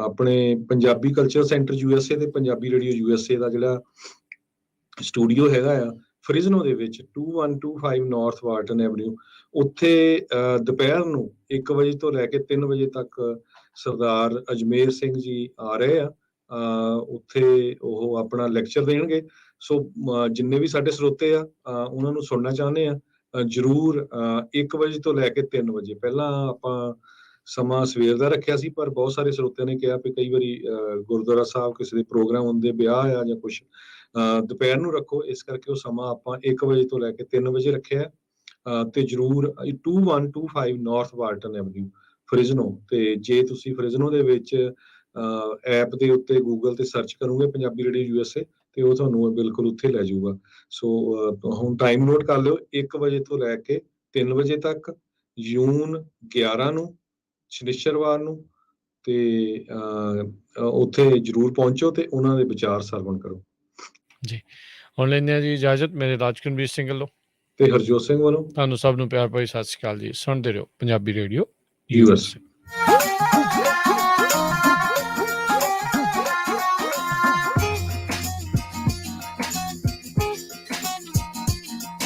ਆਪਣੇ ਪੰਜਾਬੀ ਕਲਚਰ ਸੈਂਟਰ USA ਤੇ ਪੰਜਾਬੀ ਰੇਡੀਓ USA ਦਾ ਜਿਹੜਾ ਸਟੂਡੀਓ ਹੈਗਾ ਆ ਫ੍ਰਿਜ਼ਨੋ ਦੇ ਵਿੱਚ 2125 ਨਾਰਥ ਵਾਰਟਨ ਐਵਨਿਊ, ਉੱਥੇ ਦੁਪਹਿਰ ਨੂੰ 1 ਵਜੇ ਤੋਂ ਲੈ ਕੇ 3 ਵਜੇ ਤੱਕ ਸਰਦਾਰ ਅਜਮੇਰ ਸਿੰਘ ਜੀ ਆ ਰਹੇ ਆ। ਉੱਥੇ ਉਹ ਆਪਣਾ ਲੈਕਚਰ ਦੇਣਗੇ। ਸੋ ਜਿੰਨੇ ਵੀ ਸਾਡੇ ਸਰੋਤੇ ਆ ਉਹਨਾਂ ਨੂੰ ਸੁਣਨਾ ਚਾਹੁੰਦੇ ਆ, ਜ਼ਰੂਰ 1 ਵਜੇ ਤੋਂ ਲੈ ਕੇ 3 ਵਜੇ। ਪਹਿਲਾਂ ਆਪਾਂ ਸਮਾਂ ਸਵੇਰ ਦਾ ਰੱਖਿਆ ਸੀ, ਪਰ ਬਹੁਤ ਸਾਰੇ ਸਰੋਤਿਆਂ ਨੇ ਕਿਹਾ ਵੀ ਕਈ ਵਾਰੀ ਗੁਰਦੁਆਰਾ ਸਾਹਿਬ ਕਿਸੇ ਦੇ ਪ੍ਰੋਗਰਾਮ ਹੁੰਦੇ, ਵਿਆਹ ਆ ਜਾਂ ਕੁਛ, ਦੁਪਹਿਰ ਨੂੰ ਰੱਖੋ। ਇਸ ਕਰਕੇ ਉਹ ਸਮਾਂ ਆਪਾਂ 1 ਵਜੇ ਤੋਂ ਲੈ ਕੇ 3 ਵਜੇ ਰੱਖਿਆ। ਤੇ ਜ਼ਰੂਰ 2125 ਨਾਰਥ ਵਾਰਟਨ ਐਵਨਿਊ ਫ੍ਰਿਜ਼ਨੋ। ਤੇ ਜੇ ਤੁਸੀਂ ਫ੍ਰਿਜ਼ਨੋ ਦੇ ਵਿੱਚ ਐਪ ਦੇ ਉੱਤੇ ਗੂਗਲ ਤੇ ਸਰਚ ਕਰੋਗੇ ਪੰਜਾਬੀ ਰੇਡੀਓ USA, ਤੇ ਉਹ ਤੁਹਾਨੂੰ ਬਿਲਕੁਲ ਉੱਥੇ ਲੈ ਜਾਊਗਾ। ਸੋ ਹੁਣ ਟਾਈਮ ਨੋਟ ਕਰ ਲਿਓ, 1 ਵਜੇ ਤੋਂ ਲੈ ਕੇ 3 ਵਜੇ ਤੱਕ, ਜੂਨ 11 ਨੂੰ ਸ਼ਨੀਚਰਵਾਰ ਨੂੰ। ਤੇ ਉੱਥੇ ਜ਼ਰੂਰ ਪਹੁੰਚੋ ਤੇ ਉਹਨਾਂ ਦੇ ਵਿਚਾਰ ਸਰਵਣ ਕਰੋ। ਜੀ, ਹੁਣ ਲੈਂਦੇ ਹਾਂ ਜੀ ਇਜਾਜ਼ਤ ਮੇਰੇ ਰਾਜਕਨਵੀਰ ਸਿੰਘ ਵੱਲੋਂ ਤੇ ਹਰਜੋਤ ਸਿੰਘ ਵੱਲੋਂ। ਤੁਹਾਨੂੰ ਸਭ ਨੂੰ ਪਿਆਰ ਭਰੀ ਸਤਿ ਸ਼੍ਰੀ ਅਕਾਲ ਜੀ। ਸੁਣਦੇ ਰਹੋ ਪੰਜਾਬੀ ਰੇਡੀਓ US।